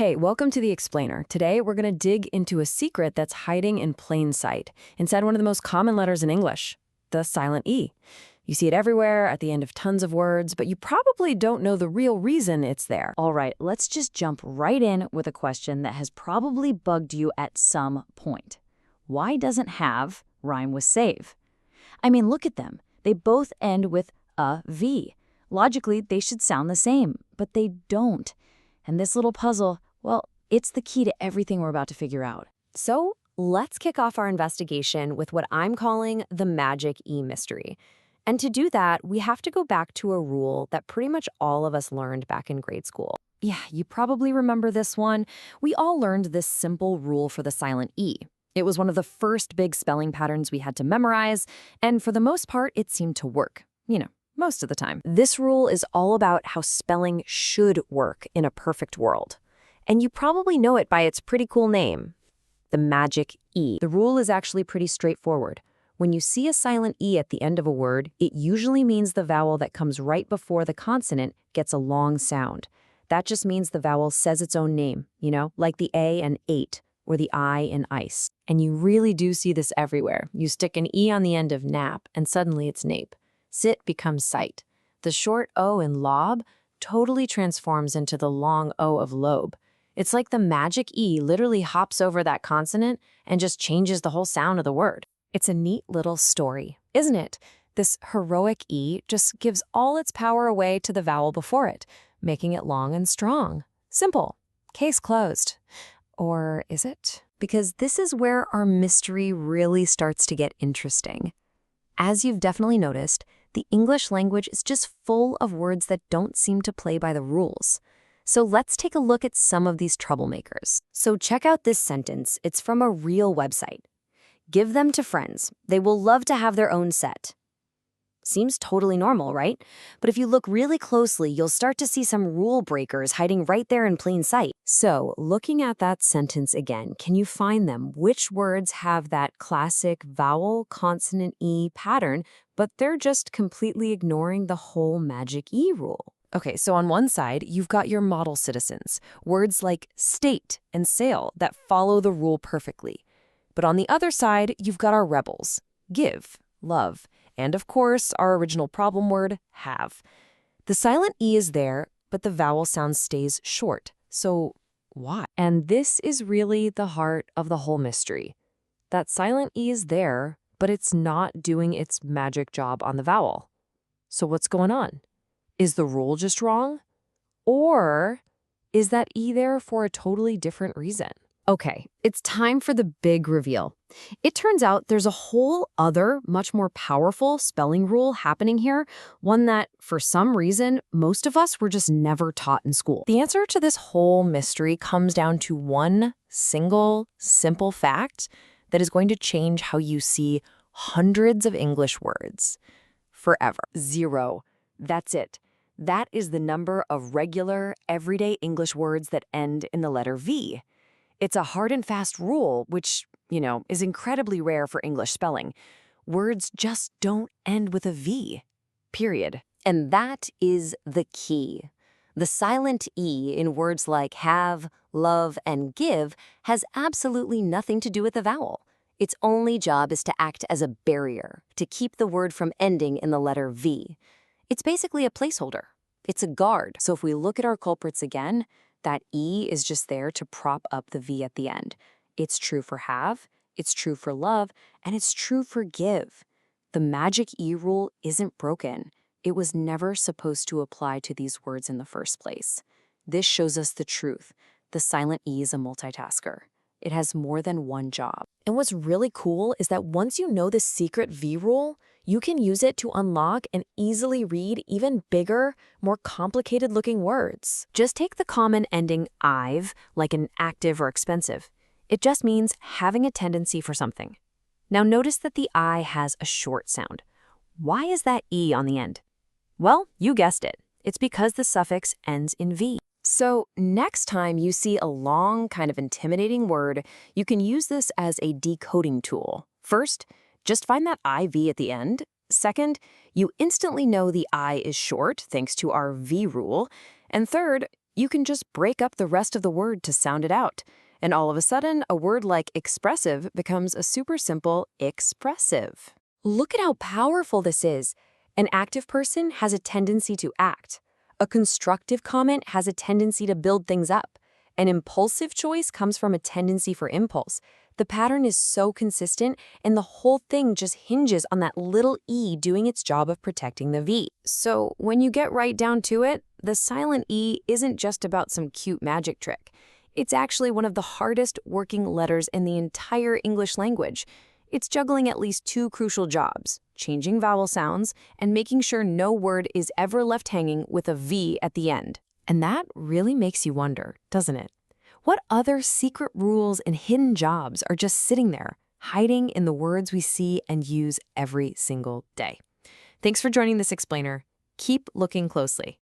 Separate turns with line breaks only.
Hey, welcome to The Explainer. Today, we're going to dig into a secret that's hiding in plain sight, inside one of the most common letters in English, the silent E. You see it everywhere, at the end of tons of words, but you probably don't know the real reason it's there.
All right, let's just jump right in with a question that has probably bugged you at some point. Why doesn't have rhyme with save? I mean, look at them. They both end with a V. Logically, they should sound the same, but they don't. And this little puzzle, well, it's the key to everything we're about to figure out.
So let's kick off our investigation with what I'm calling the magic E mystery. And to do that, we have to go back to a rule that pretty much all of us learned back in grade school.
Yeah, you probably remember this one. We all learned this simple rule for the silent E. It was one of the first big spelling patterns we had to memorize, and for the most part, it seemed to work. Most of the time.
This rule is all about how spelling should work in a perfect world. And you probably know it by its pretty cool name, the magic E. The rule is actually pretty straightforward. When you see a silent E at the end of a word, it usually means the vowel that comes right before the consonant gets a long sound. That just means the vowel says its own name, like the A in 8 or the I in ice. And you really do see this everywhere. You stick an E on the end of nap, and suddenly it's nape. Sit becomes sight. The short O in lob totally transforms into the long O of lobe. It's like the magic E literally hops over that consonant and just changes the whole sound of the word. It's a neat little story, isn't it? This heroic E just gives all its power away to the vowel before it, making it long and strong. Simple. Case closed. Or is it? Because this is where our mystery really starts to get interesting. As you've definitely noticed, the English language is just full of words that don't seem to play by the rules. So let's take a look at some of these troublemakers. So check out this sentence. It's from a real website. Give them to friends. They will love to have their own set. Seems totally normal, right? But if you look really closely, you'll start to see some rule breakers hiding right there in plain sight. So, looking at that sentence again, can you find them? Which words have that classic vowel, consonant, E pattern, but they're just completely ignoring the whole magic E rule?
Okay, so on one side, you've got your model citizens, words like state and sail that follow the rule perfectly. But on the other side, you've got our rebels, give, love, and of course, our original problem word, have. The silent E is there, but the vowel sound stays short. So why? And this is really the heart of the whole mystery. That silent E is there, but it's not doing its magic job on the vowel. So what's going on? Is the rule just wrong? Or is that E there for a totally different reason?
Okay, it's time for the big reveal. It turns out there's a whole other, much more powerful spelling rule happening here, one that, for some reason, most of us were just never taught in school.
The answer to this whole mystery comes down to one single, simple fact that is going to change how you see hundreds of English words forever. 0. That's it. That is the number of regular, everyday English words that end in the letter V. It's a hard and fast rule, which, is incredibly rare for English spelling. Words just don't end with a V, period.
And that is the key. The silent E in words like have, love, and give has absolutely nothing to do with the vowel. Its only job is to act as a barrier, to keep the word from ending in the letter V. It's basically a placeholder. It's a guard. So if we look at our culprits again, that E is just there to prop up the V at the end. It's true for have, it's true for love, and it's true for give. The magic E rule isn't broken. It was never supposed to apply to these words in the first place. This shows us the truth. The silent E is a multitasker. It has more than one job.
And what's really cool is that once you know the secret V rule, you can use it to unlock and easily read even bigger, more complicated-looking words. Just take the common ending "ive," like an active or expensive. It just means having a tendency for something. Now notice that the I has a short sound. Why is that E on the end? Well, you guessed it. It's because the suffix ends in V. So next time you see a long, kind of intimidating word, you can use this as a decoding tool. First, just find that IV at the end. Second, you instantly know the I is short thanks to our V rule. And third,
you can just break up the rest of the word to sound it out. And all of a sudden, a word like expressive becomes a super simple expressive. Look at how powerful this is. An active person has a tendency to act. A constructive comment has a tendency to build things up. An impulsive choice comes from a tendency for impulse. The pattern is so consistent, and the whole thing just hinges on that little E doing its job of protecting the V. So when you get right down to it, the silent E isn't just about some cute magic trick. It's actually one of the hardest working letters in the entire English language. It's juggling at least two crucial jobs: changing vowel sounds and making sure no word is ever left hanging with a V at the end. And that really makes you wonder, doesn't it? What other secret rules and hidden jobs are just sitting there, hiding in the words we see and use every single day? Thanks for joining this explainer. Keep looking closely.